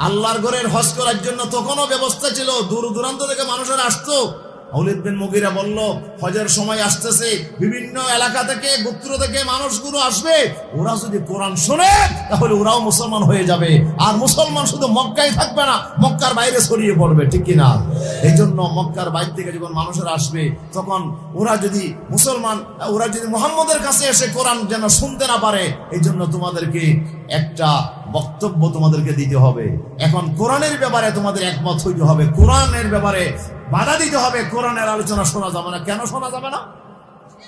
আল্লাহর ঘরের হজ করার জন্য তখনও ব্যবস্থা ছিল, দূর দূরান্ত থেকে মানুষেরা আসতো। ওলীদ বিন মুগীরা বলল, হজের সময় আসতেছে, বিভিন্ন এলাকা থেকে, গোত্র থেকে মানুষগুলো আসবে, ওরা যদি কোরআন শোনে তাহলে ওরাও মুসলমান হয়ে যাবে। আর মুসলমান শুধু মক্কায় থাকবে না, মক্কার বাইরে ছড়িয়ে পড়বে, ঠিক কিনা? এই জন্য মক্কার বাইরে থেকে যখন মানুষেরা আসবে, তখন ওরা যদি মুহাম্মদের কাছে এসে কোরআন যেন শুনতে না পারে, এই জন্য তোমাদেরকে একটা বক্তব্য তোমাদেরকে দিতে হবে। এখন কোরআনের ব্যাপারে তোমাদের একমত হইতে হবে, কোরআনের ব্যাপারে বাধা দিতে হবে। কোরআনের আলোচনা শোনা যাবে না। কেন শোনা যাবে না?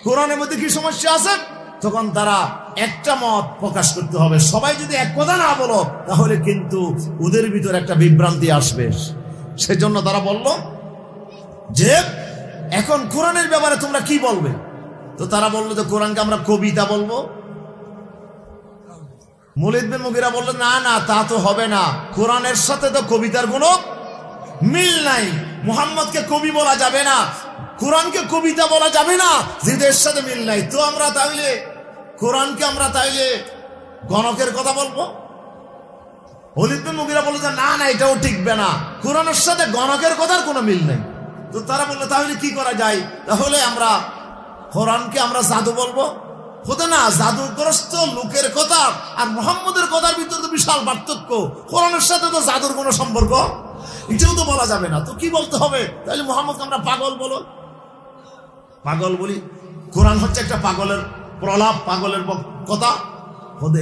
কোরআনের মধ্যে কি সমস্যা আছে? তখন তারা একটা মত প্রকাশ করতে হবে। সবাই যদি এক কথা না বলো তাহলে কিন্তু ওদের ভিতরে একটা বিভ্রান্তি আসবে। সেজন্য তারা বলল যে এখন কোরআনের ব্যাপারে তোমরা কি বলবে? তো তারা বললো যে কোরআনকে আমরা কবিতা বলবো। ওলীদ বিন মুগীরা বললেন, না না, তা তো হবে না, কোরআনের সাথে তো কবিতার কোনো মিল নাই। মুহাম্মদকে কবি বলা যাবে না, কোরআনকে কবিতা বলা যাবে না, যেদের সাথে মিল নাই। তো আমরা তাইলে কোরআনকে আমরা তাইলে গণকের কথা বলবো? ওলীদ বিন মুগীরা বলল যে না না, এটাও টিকবে না, কোরআনের সাথে গণকের কথার কোনো মিল নাই। তো তারা বললো তাহলে কি করা যায়? তাহলে আমরা কোরআনকে আমরা জাদু বলবো। হতে না, জাদুগ্রস্ত লোকের কথা আর মুহাম্মদের কথার ভিতরে তো বিশাল পার্থক্য। কোরআনের সাথে তো জাদুর কোনো সম্পর্ক, এটাও তো বলা যাবে না। তো কি বলতে হবে? তাহলে মুহাম্মদকে আমরা পাগল বলি। কোরআন হচ্ছে একটা পাগলের প্রলাপ, পাগলের কথা।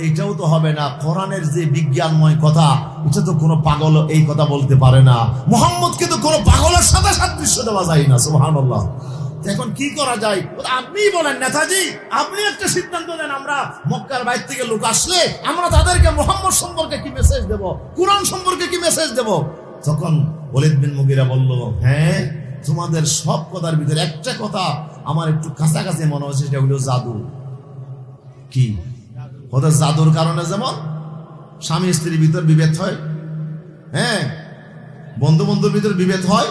এইটাও তো হবে না। কোরআনের যে বিজ্ঞানময় কথা, এটা তো কোনো পাগল এই কথা বলতে পারে না। মুহাম্মদকে তো কোনো পাগলের সাথে সাদৃশ্য দেওয়া যায় না। সুবহানাল্লাহ। এখন কি করা যায়? আপনি বলেন নেতাজি, আপনি একটা সিদ্ধান্ত নেন। আমরা মক্কার বাইরে থেকে লোক আসলে আমরা তাদেরকে মুহাম্মদ সম্পর্কে কি মেসেজ দেব, কোরআন সম্পর্কে কি মেসেজ দেব? তখন ওলীদ বিন মুগীরা বলল, হ্যাঁ তোমাদের সব কথার ভিতরে একটা কথা আমার একটু কাছাকাছি মনে হচ্ছে, সেটা হলো জাদু। কি ওদের জাদুর কারণে যেমন স্বামী স্ত্রীর ভিতর বিভেদ হয়, হ্যাঁ, বন্ধু বন্ধুর ভিতর বিভেদ হয়,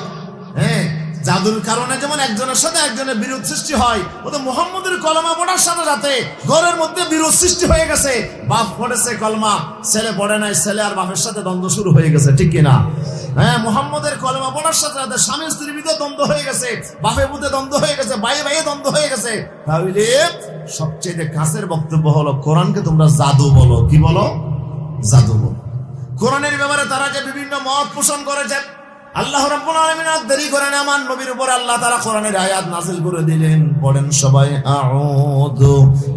হ্যাঁ, জাদুর কারণে যেমন একজনের সাথে একজনের বিরোধ সৃষ্টি হয়, ওদের মুহাম্মদের কলমা পড়ার সাথে সাথে ঘরের মধ্যে বিরোধ সৃষ্টি হয়ে গেছে। বাপ পড়েছে কলমা, ছেলে পড়ে নাই, ছেলে আর বাপের সাথে দ্বন্দ্ব শুরু হয়ে গেছে, ঠিক কিনা? হ্যাঁ, মুহাম্মদের কলমা পড়ার সাথে সাথে স্বামী স্ত্রীর ভিতরে দ্বন্দ্ব হয়ে গেছে, বাপের মধ্যে দ্বন্দ্ব হয়ে গেছে, ভাইয়ে ভাইয়ে দ্বন্দ্ব হয়ে গেছে। তাহলে সবচেয়ে কাছের বক্তব্য হলো কোরআনকে তোমরা জাদু বলো। কি বলো? জাদু বলো। কোরআনের ব্যাপারে তারা যে বিভিন্ন মত পোষণ করেছে, আল্লাহ রাব্বুল আলামিন আর দেরি করেন, আমার নবীর উপর আল্লাহ তাআলা কোরআনের আয়াত নাযিল করে দিলেন। পড়েন সবাই, আউযু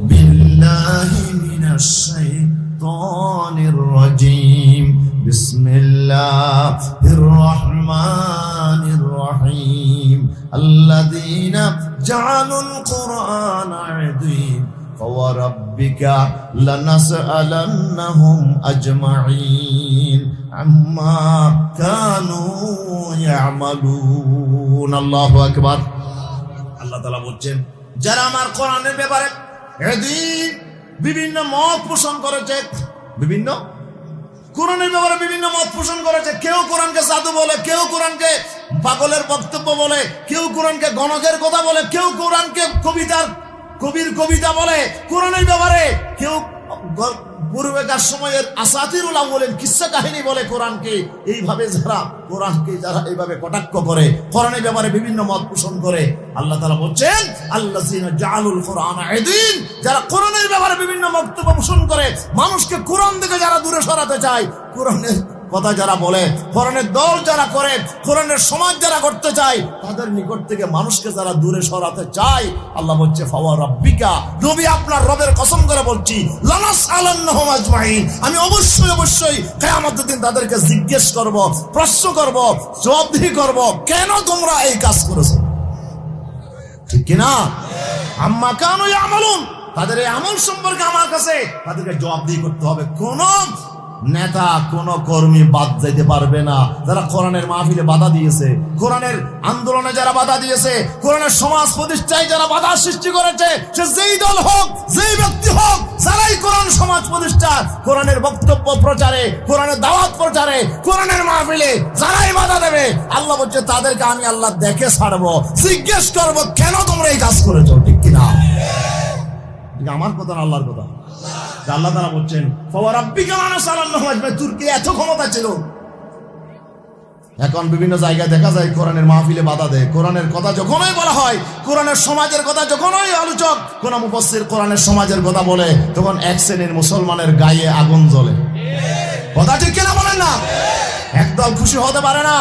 বিল্লাহি মিনাশ শাইতানির রাজীম, বিসমিল্লাহির রহমানির রহিম, আল্লাযীনা জাআলুল কুরআনা আযীম, فوربك لنسألنهم أجمعين عما كانوا يعملون। الله أكبر। আল্লাহ তাআলা বলছেন, যারা আমার কোরআনের ব্যাপারে এদিন বিভিন্ন মত পোষণ করেছে, বিভিন্ন কোরআনের ব্যাপারে বিভিন্ন মত পোষণ করেছে, কেউ কোরআনকে জাদু বলে, কেউ কোরআনকে পাগলের বক্তব্য বলে, কেউ কোরআনকে গণকের কথা বলে, কেউ কোরআনকে কবির কবিতা বলে, কোরআনের ব্যাপারে কেউ পূর্বেকার সময়ের আসাতিরুল আউয়ালিন কিসসা কাহিনী বলে। কোরআনকে এইভাবে যারা এইভাবে কটাক্ষ করে, কোরআনের ব্যাপারে বিভিন্ন মত পোষণ করে, আল্লাহ তাআলা বলছেন, আল্লাযীনা জাআলুল কুরআনা আযীম, যারা কোরআনের ব্যাপারে বিভিন্ন বক্তব্য পোষণ করে, মানুষকে কোরআন থেকে যারা দূরে সরাতে চায়, কোরআনের কথা যারা বলে, কোরআনের দল যারা করে, কোরআনের সমাজ যারা করতে চায়, তাদের নিকট থেকে মানুষকে যারা দূরে সরাতে চায়, আল্লাহ বলছে, ফাওয়া রাব্বিকা, নবী আপনার রবের কসম করে বলছি, লানাসআলান্নাহুম আজমাইন, আমি অবশ্যই কিয়ামতের দিন তাদেরকে জিজ্ঞেস করব, প্রশ্ন করব, জবাবদিহি করব, কেন তোমরা এই কাজ করেছো, ঠিক কি না? আম্মা কানু ইয়ামালুন, তাদের এই আমল সম্পর্কে আমার কাছে তাদেরকে জবাবদিহি করতে হবে। কোন নেতা, কোন কর্মী বাদ যাইতে পারবে না যারা কোরআনের মাহফিলে বাধা দিয়েছে, কোরআনের আন্দোলনে যারা বাধা দিয়েছে, কোরআনের সমাজ প্রতিষ্ঠায় যারা বাধা সৃষ্টি করেছে, সে যেই দল হোক, যেই ব্যক্তি হোক, যারাই কোরআন সমাজ প্রতিষ্ঠা, কোরআনের বক্তব্য প্রচারে, কোরআনের দাওয়াত প্রচারে, কোরআনের মাহফিলে যারাই বাধা দেবে, আল্লাহ বলছে তাদেরকে আমি আল্লাহ দেখে ছাড়বো, জিজ্ঞেস করবো, কেন তোমরা এই কাজ করেছো, ঠিক কিনা? আমার কথা না আল্লাহর কথা। আল্লাহ তাআলা বলছেন, ফাওয়ারাব্বিকা লানাসআলান্নাহুম আজমাইন, তুর্কি এত ক্ষমতা ছিল। এখন বিভিন্ন জায়গায় দেখা যায় কোরআনের মাহফিলে বাধা দেয়, কোরআনের কথা যখনই বলা হয়, কোরআনের সমাজের কথা যখনই আলোচক কোন মুফাসসির কোরআনের সমাজের কথা বলে, তখন এক শ্রেণীর মুসলমানের গায়ে আগুন জ্বলে। কথা ঠিক কিনা বলেন না? একদল খুশি হতে পারে না।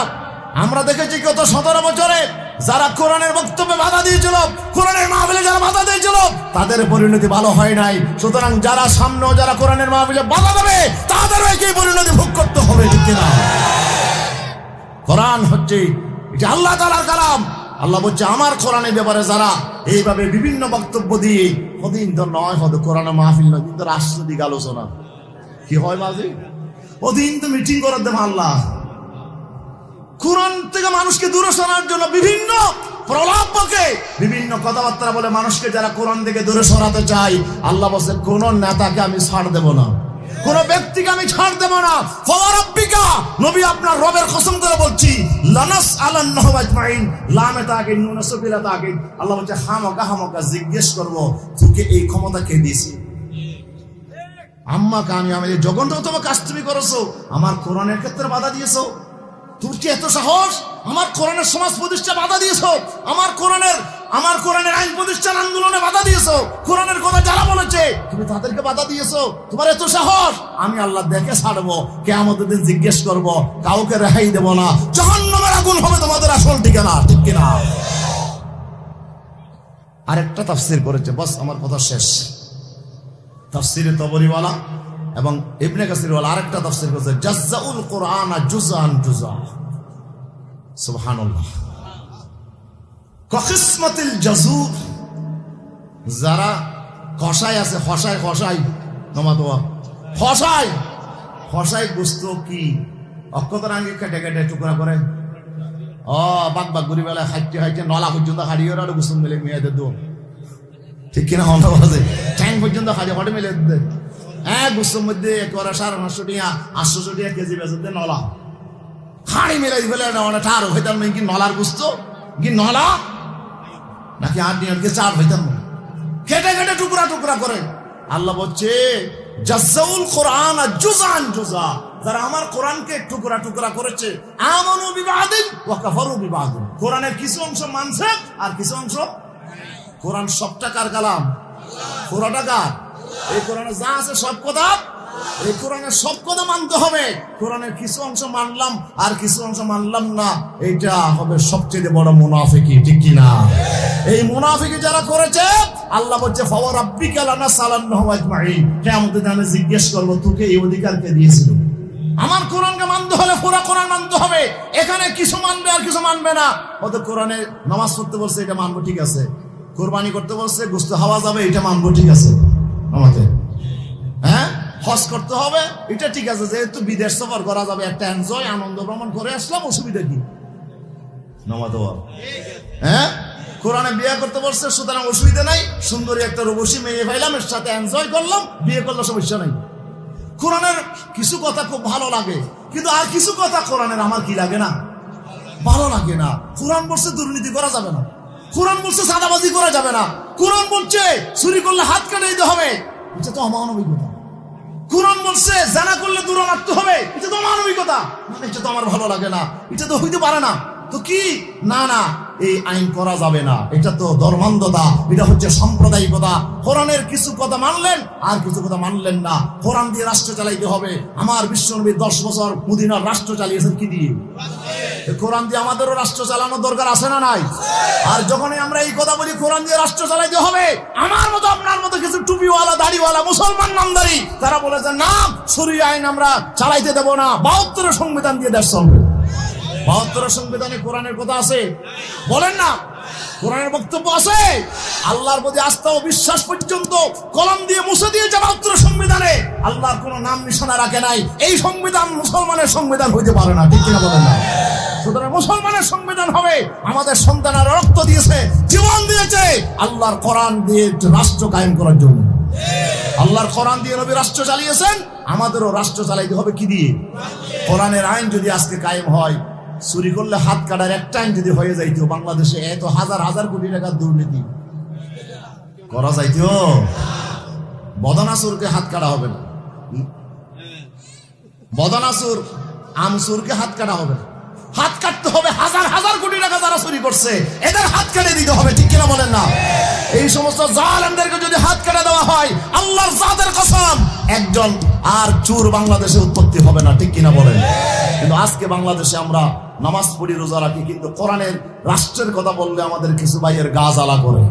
আমরা দেখেছি গত 17 বছরে যারা কোরআনের বক্তব্যে বাধা দিয়েছিল, কোরআনের মাহফিলে যারা বাধা দিয়েছিল, তাদের পরিণতি ভালো হয় নাই। সুতরাং যারা সামনেও যারা কোরআনের মাহফিলে বাধা দেবে, তাদেরও একই পরিণতি ভোগ করতে হবে, ঠিক কিনা? কোরআন হচ্ছে এটা আল্লাহ তাআলার কালাম। আল্লাহ বলছে, আমার কোরআনের ব্যাপারে যারা এইভাবে বিভিন্ন বক্তব্য দিয়ে, ওদিন তো নয়, হয়তো কোরআনের মাহফিল নয়, কিন্তু রাষ্ট্রদিক আলোচনা কি হয় মাঝে, ওদিন তো মিটিং করার দেব আল্লাহ। কোরআন থেকে মানুষকে দূরে সরানোর জন্য বিভিন্ন প্রলাপ বকে, বিভিন্ন কথাবার্তা বলে মানুষকে যারা কোরআন থেকে দূরে সরাতে চায়, আল্লাহ বলছে, কোন নেতাকে আমি ছাড় দেব না, কোন ব্যক্তিকে আমি ছাড় দেব না। ফাওয়া রাব্বিকা, নবী আপনার রবের কসম করে বলছি, লানাসআলান্নাহুম আজমাইন, লামে তাকিদ নুন সাবিলা তাকিদ, আল্লাহ বলছে, হামকা জিজ্ঞেস করব, তোকে এই ক্ষমতা কে দিয়েছে? আম্মা কানি, আমি জঘন্যতম কাজ তুমি করেছো, আমার কোরআনের ক্ষেত্রে বাধা দিয়েছো। তোর কি এত সাহস? আমার কোরআনের সমাজ প্রতিষ্ঠা বাধা দিয়েছো, আমার কোরআনের আইন প্রতিষ্ঠান আন্দোলনে বাধা দিয়েছো, কোরআনের কথা যারা বলেছে তুমি তাদেরকে বাধা দিয়েছো, তোমার এত সাহস? আমি আল্লাহ দেখে ছাড়বো, কিয়ামতের দিন জিজ্ঞেস করব, কাউকে রেহাই দেব না, জাহান্নামের আগুন হবে তোমাদের আসল ঠিকানা, ঠিক কিনা? আরেকটা তাফসীর করেছে, বাস আমার কথা শেষ। তাফসীরে তবরীওয়ালা এবং ইবনে কাসির ওয়ালা আরেকটা তাফসীর করেছে, জাজ্জাউল কুরআন জুজান জুজা। সুবহানাল্লাহ। কিসমাতিল জাজুর, যারা খসাই আছে, খসাই নমাতোয়া খসাই গোস্ত কি অক্ষতর আঙ্গি কেটে কেটে টুকরা করে, বাদ বাদ ঘুরি বেলায় হাইটে হাইটে নলা পর্যন্ত হারিয়ে ওরা গোসল মিলে মেয়েদের দোন, ঠিক কিনা হন্ডা বাজে ঠ্যাং পর্যন্ত হারিয়ে হটে মিলে দেয়। হ্যাঁ গোসলের মধ্যে একেবারে 550 টাকা 800 টাকা কেজি বেচতে নলা হাড়ি মিলাই ফেলে ঠার হইতাম কি নলার গুস্ত কি নলা নাকি আট নিয়ে চার হইতাম কেটে কেটে টুকরা টুকরা করে। আল্লাহ বলছে জাজ্জাউল কোরআন জুজান জুজা, যারা আমার কোরআনকে টুকরা টুকরা করেছে, আমানু বিবাদিন ওয়া কাফারু বিবাদিন, কোরআনের কিছু অংশ মানছে আর কিছু অংশ। কোরআন সবটা কার কালাম? পুরোটা কার? এই কোরআনে যা আছে সব কথা, এই কোরআনের সব কথা মানতে হবে। কোরআনের কিছু অংশ মানলাম আর কিছু অংশ মানলাম না, এইটা হবে সবচেয়ে বড় মুনাফিকি, ঠিক কি না? এই মুনাফিকি যারা করেছে আল্লাহ বলছে ফাওয়া রাব্বিকা লানাসালান্নাহুম আজমাইন, কিয়ামতের দিনে জিজ্ঞেস করব তোকে এই অধিকার কে দিয়েছিল? আমার কোরআনকে মানতে হলে পুরো কোরআন মানতে হবে, এখানে কিছু মানবে আর কিছু মানবে না। অত কোরআনে নামাজ পড়তে বলছে এটা মানবো, ঠিক আছে। কোরবানি করতে বলছে গোশত খাওয়া যাবে, এটা মানবো, ঠিক আছে। আমাদের হ্যাঁ হজ করতে হবে, এটা ঠিক আছে, যেহেতু বিদেশ সফর করা যাবে, একটা এনজয় আনন্দ ভ্রমণ করে আসলাম, অসুবিধা কি? হ্যাঁ কোরআনে বিয়ে করতে বলছে, সুতরাং অসুবিধা নাই, সুন্দরী একটা রূপসী মেয়ে পাইলাম, এর সাথে এনজয় করলাম, বিয়ে করলে সমস্যা নাই। কোরআনের কিছু কথা খুব ভালো লাগে, কিন্তু আর কিছু কথা কোরআনের আমার কি লাগে না, ভালো লাগে না। কোরআন বলছে দুর্নীতি করা যাবে না, কোরআন বলছে সাদাবাজি করা যাবে না, কোরআন বলছে চুরি করলে হাত কেটে দিতে হবে, এটা তো অমানবিকতা। কোরআন বলছে জানা করলে দূরে রাখতে হবে, এটা তো অমানবিকতা, মানে এটা তো আমার ভালো লাগে না, এটা তো হইতে পারে না। তো কি না না এই আইন করা যাবে না, এটা তো ধর্মান্ধতা, এটা হচ্ছে সাম্প্রদায়িকতা। কোরআনের কিছু কথা মানলেন আর কিছু কথা মানলেন না। কোরআন দিয়ে রাষ্ট্র চালাইতে হবে। আমার বিশ্বনবী 10 বছর মদিনার রাষ্ট্র চালিয়েছেন কি দিয়ে? কোরআন দিয়ে আমাদেরও রাষ্ট্র চালানোর দরকার আছে না নাই? আর যখনই আমরা এই কথা বলি কোরআন দিয়ে রাষ্ট্র চালাইতে হবে, আমার মতো আপনার মতো কিছু টুপিওয়ালা দাড়িওয়ালা মুসলমান নামদারি তারা বলেছে না, শরীয়ত আইন আমরা চালাইতে দেব না, 72 সংবিধান দিয়ে দেশ চলবে। 72 সংবিধানে কোরআনের কথা আছে? বলেন না, কোরআনের বক্তব্য আছে। আল্লাহর প্রতি আস্থা ও বিশ্বাস পর্যন্ত কলম দিয়ে মুছে দিয়েছে 72 সংবিধানে, আল্লাহর কোনো নাম নিশানা রাখে নাই। এই সংবিধান মুসলমানের সংবিধান হইতে পারে না, ঠিক কিনা বলেন না? সুতরাং মুসলমানের সংবিধান হবে। আমাদের সন্তানেরা রক্ত দিয়েছে, জীবন দিয়েছে আল্লাহর কোরআন দিয়ে রাষ্ট্র কায়েম করার জন্য। আল্লাহর কোরআন দিয়ে নবী রাষ্ট্র চালিয়েছেন, আমাদেরও রাষ্ট্র চালাইতে হবে কি দিয়ে? কোরআনের আইন যদি আজকে কায়েম হয়, চুরি করলে হাত কাটার একটা আইন যদি হয়ে যাইতো, বাংলাদেশে এত হাজার হাজার কোটি টাকার দুর্নীতি করা যাইতো, বদনাসুরকে হাত কাটা হবে না, বদনাসুর আমসুরকে হাত কাটা হবে না, হাত কাটতে হবে হাজার হাজার কোটি টাকা যারা চুরি করছে এদের হাত কেটে দিতে হবে, ঠিক কিনা বলেন না? এই সমস্ত জালেমদেরকে যদি হাত কেটে দেওয়া হয়, আল্লাহর জাতের কসম একজন আর চোর বাংলাদেশে উৎপত্তি হবে না, ঠিক কিনা বলেন? কিন্তু আজকে বাংলাদেশে আমরা নামাজ পড়ি, রোজা রাখি, কিন্তু কোরআনের রাষ্ট্রের কথা বললে আমাদের কিছু ভাইয়ের গা জ্বালা করে।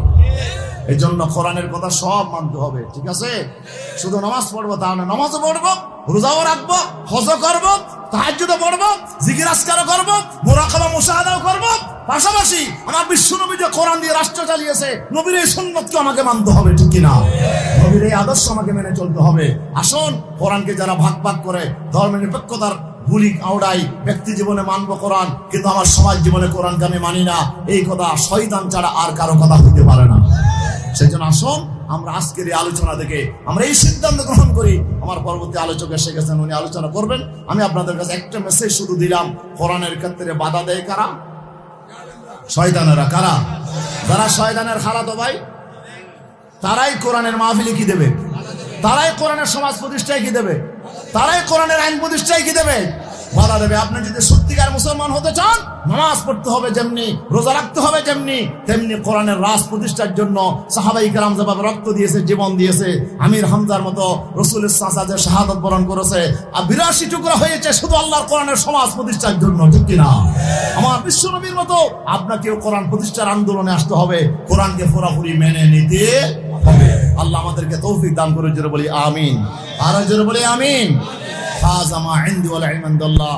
এই জন্য কোরআনের কথা সব মানতে হবে, ঠিক আছে? শুধু নামাজ পড়বো তা না, নামাজও পড়বো, রোজাও রাখবো, হজও করবো, তাহাজ্জুদও পড়বো, জিকির আজকারও করবো, মুরাকাবা মুশাহাদাও করবো। পাশাপাশি আমার বিশ্বনবী যে কোরআন দিয়ে রাষ্ট্র চালিয়েছে, নবীর এই সুন্নতকে আমাকে মানতে হবে, ঠিক কিনা? নবীর এই আদর্শ আমাকে মেনে চলতে হবে। আসুন, কোরআনকে যারা ভাগ ভাগ করে ধর্মের নিরপেক্ষতার বুলি আওড়াই, ব্যক্তি জীবনে মানবো কোরআন, কিন্তু আমার সমাজ জীবনে কোরআনকে আমি মানি না, এই কথা শয়তান ছাড়া আর কারো কথা হতে পারে না। সেই জন্য আসুন, আমরা আজকের এই আলোচনা থেকে আমরা এই সিদ্ধান্ত গ্রহণ করি। আমার পরবর্তী আলোচক এসে গেছেন, উনি আলোচনা করবেন। আমি আপনাদের কাছে একটা মেসেজ শুধু দিলাম, কোরআনের ক্ষেত্রে বাধা দেয় কারা? শয়তানেরা। কারা? যারা শয়তানের খালাতো ভাই, তারাই কোরআনের মাহফিলে কি দেবে? তারাই কোরআনের সমাজ প্রতিষ্ঠায় কি দেবে? তারাই কোরআনের আইন প্রতিষ্ঠায় কি দেবে? বাধা দেবে। আপনি যদি সত্যিকার মুসলমান হতে চান, নামাজ পড়তে হবে যেমনি, রোজা রাখতে হবে যেমনি, তেমনি কোরআনের রাজ প্রতিষ্ঠার জন্য সাহাবায়ে কেরাম যেভাবে রক্ত দিয়েছে, জীবন দিয়েছে, আমির হামজার মতো রাসূলের চাচা যে শাহাদাত বরণ করেছে, আর 82 টুকরা হয়েছে শুধু আল্লাহর কোরআনের সমাজ প্রতিষ্ঠার জন্য, ঠিক কিনা? আমার বিশ্বনবীর মতো আপনাকেও কোরআন প্রতিষ্ঠার আন্দোলনে আসতে হবে, কোরআনকে পুরোপুরি মেনে নিতে হবে। আল্লাহ আমাদেরকে তৌফিক দান করে, জোরে বলি আমিন। আর জোরে বলি আমিন। হাযা মা ইনদি ওয়াল ইলমু ইনদাল্লাহ।